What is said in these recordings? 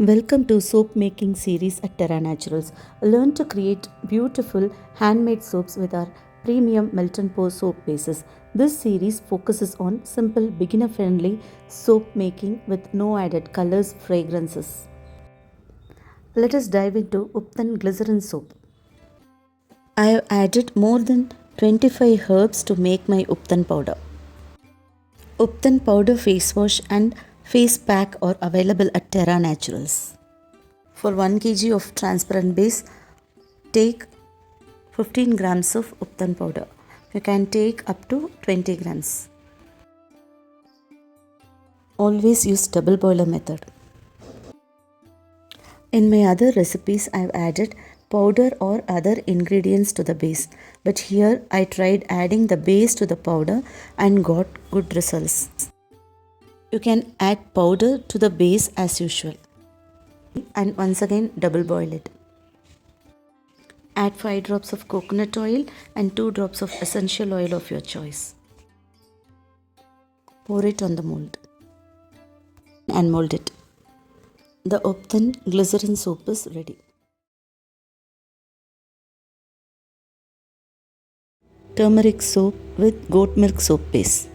Welcome to soap making series at TerraNaturals. Learn to create beautiful handmade soaps with our premium Melt&Pour soap bases. This series focuses on simple beginner friendly soap making with no added colors, fragrances. Let us dive into Upton Glycerin Soap. I have added more than 25 herbs to make my Upton powder. Upton powder face wash and face pack are available at TerraNaturals. For 1 kg of transparent base, take 15 grams of Upton powder. You can take up to 20 grams. Always use double boiler method. In my other recipes, I have added powder or other ingredients to the base, but here I tried adding the base to the powder and got good results. You can add powder to the base as usual and once again double boil it. Add 5 drops of coconut oil and 2 drops of essential oil of your choice. Pour it on the mold and mold it. The Upton Glycerin soap is ready. Turmeric soap with goat milk soap base.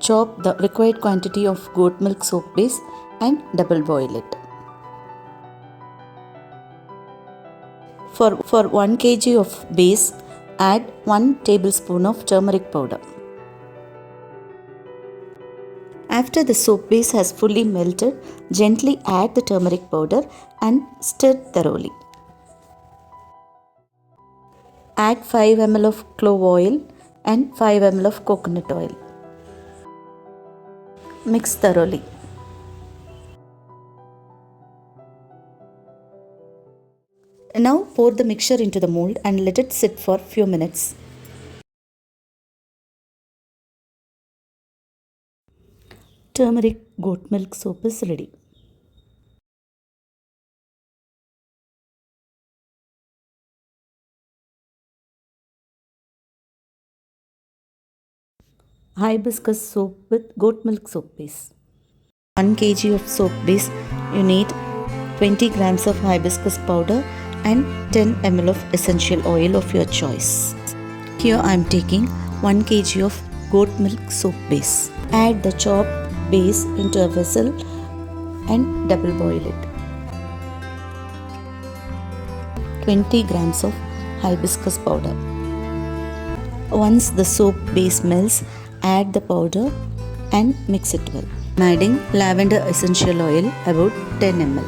Chop the required quantity of goat milk soap base and double boil it. For 1 kg of base, add 1 tablespoon of turmeric powder. After the soap base has fully melted, gently add the turmeric powder and stir thoroughly. Add 5 ml of clove oil and 5 ml of coconut oil. Mix thoroughly. Now pour the mixture into the mold and let it sit for few minutes. Turmeric goat milk soap is ready. Hibiscus soap with goat milk soap base. 1 kg of soap base, you need 20 grams of hibiscus powder and 10 ml of essential oil of your choice. Here I am taking 1 kg of goat milk soap base. Add the chopped base into a vessel and double boil it. 20 grams of hibiscus powder. Once the soap base melts, add the powder and mix it well. I am adding lavender essential oil about 10 ml.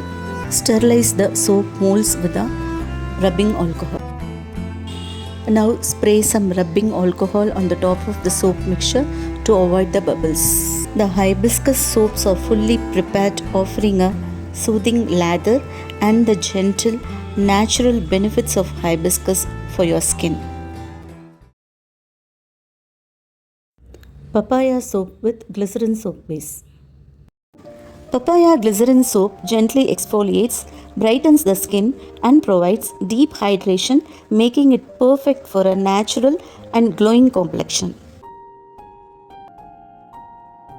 Sterilize the soap molds with a rubbing alcohol. Now spray some rubbing alcohol on the top of the soap mixture to avoid the bubbles. The hibiscus soaps are fully prepared, offering a soothing lather and the gentle, natural benefits of hibiscus for your skin. Papaya soap with glycerin soap base. Papaya glycerin soap gently exfoliates, brightens the skin and provides deep hydration, making it perfect for a natural and glowing complexion.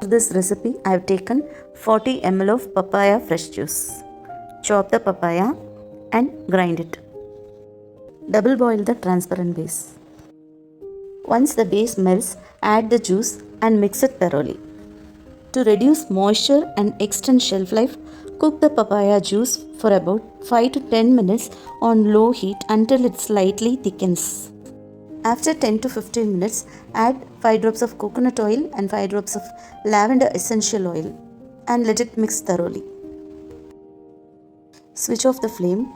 For this recipe, I have taken 40 ml of papaya fresh juice. Chop the papaya and grind it. Double boil the transparent base. Once the base melts, add the juice and mix it thoroughly. To reduce moisture and extend shelf life, cook the papaya juice for about 5 to 10 minutes on low heat until it slightly thickens. After 10 to 15 minutes, add 5 drops of coconut oil and 5 drops of lavender essential oil and let it mix thoroughly. Switch off the flame.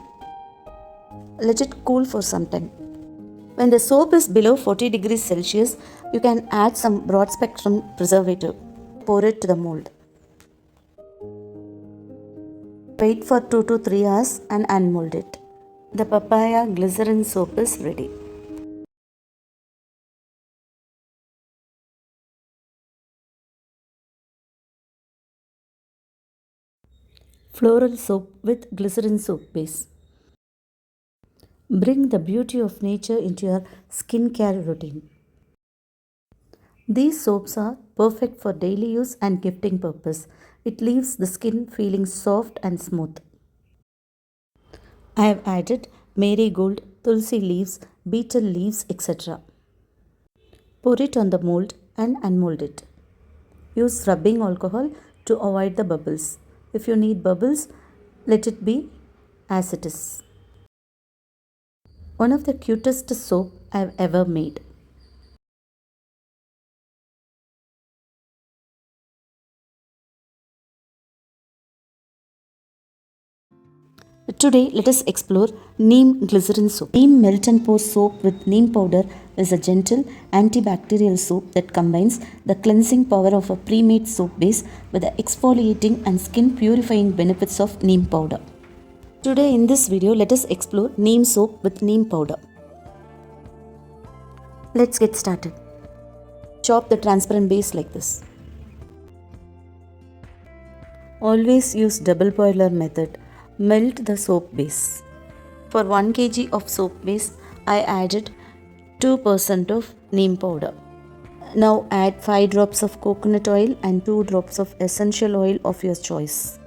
Let it cool for some time. When the soap is below 40 degrees Celsius, you can add some broad spectrum preservative. Pour it to the mold. Wait for 2 to 3 hours and unmold it. The papaya glycerin soap is ready. Floral soap with glycerin soap base. Bring the beauty of nature into your skincare routine. These soaps are perfect for daily use and gifting purpose. It leaves the skin feeling soft and smooth. I have added marigold, tulsi leaves, betel leaves, etc. Pour it on the mold and unmold it. Use rubbing alcohol to avoid the bubbles. If you need bubbles, let it be as it is. One of the cutest soap I have ever made. Today, let us explore neem glycerin soap. Neem melt and pour soap with neem powder is a gentle antibacterial soap that combines the cleansing power of a pre-made soap base with the exfoliating and skin purifying benefits of neem powder. Today in this video, let us explore neem soap with neem powder. Let's get started. Chop the transparent base like this. Always use double boiler method. Melt the soap base. For 1 kg of soap base, I added 2% of neem powder. Now add 5 drops of coconut oil and 2 drops of essential oil of your choice.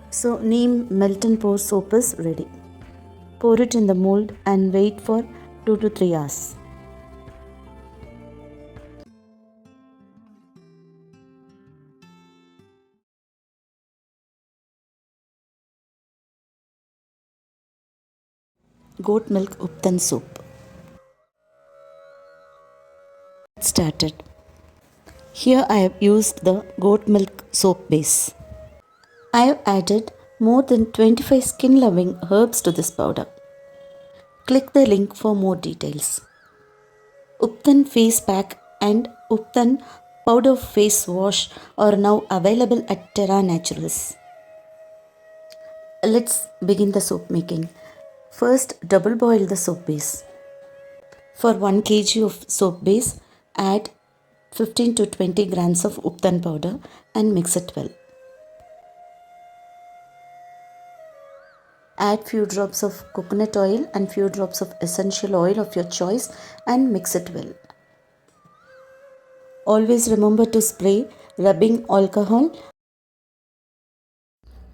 So neem melt and pour soap is ready. Pour it in the mold and wait for 2 to 3 hours. Goat milk uptan soap. Started. Here I have used the goat milk soap base. I have added more than 25 skin loving herbs to this powder. Click the link for more details. Uptan face pack and Uptan powder face wash are now available at TerraNaturals. Let's begin the soap making. First, double boil the soap base. For 1 kg of soap base, add 15 to 20 grams of Uptan powder and mix it well. Add few drops of coconut oil and few drops of essential oil of your choice and mix it well. Always remember to spray rubbing alcohol.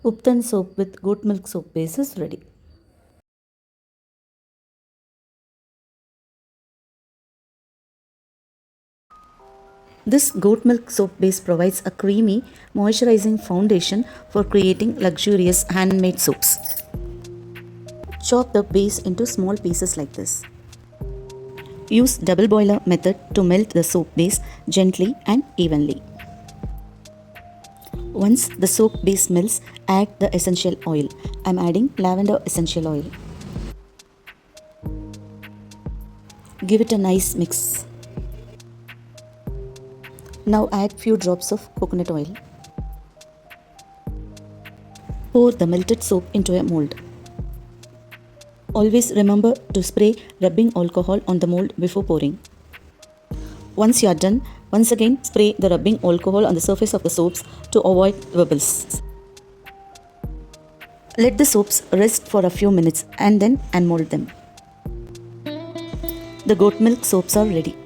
Uptan soap with goat milk soap base is ready. This goat milk soap base provides a creamy, moisturizing foundation for creating luxurious handmade soaps. Chop the base into small pieces like this. Use double boiler method to melt the soap base gently and evenly. Once the soap base melts, add the essential oil. I am adding lavender essential oil. Give it a nice mix. Now add few drops of coconut oil. Pour the melted soap into a mold. Always remember to spray rubbing alcohol on the mold before pouring. Once you are done, once again spray the rubbing alcohol on the surface of the soaps to avoid bubbles. Let the soaps rest for a few minutes and then unmold them. The goat milk soaps are ready.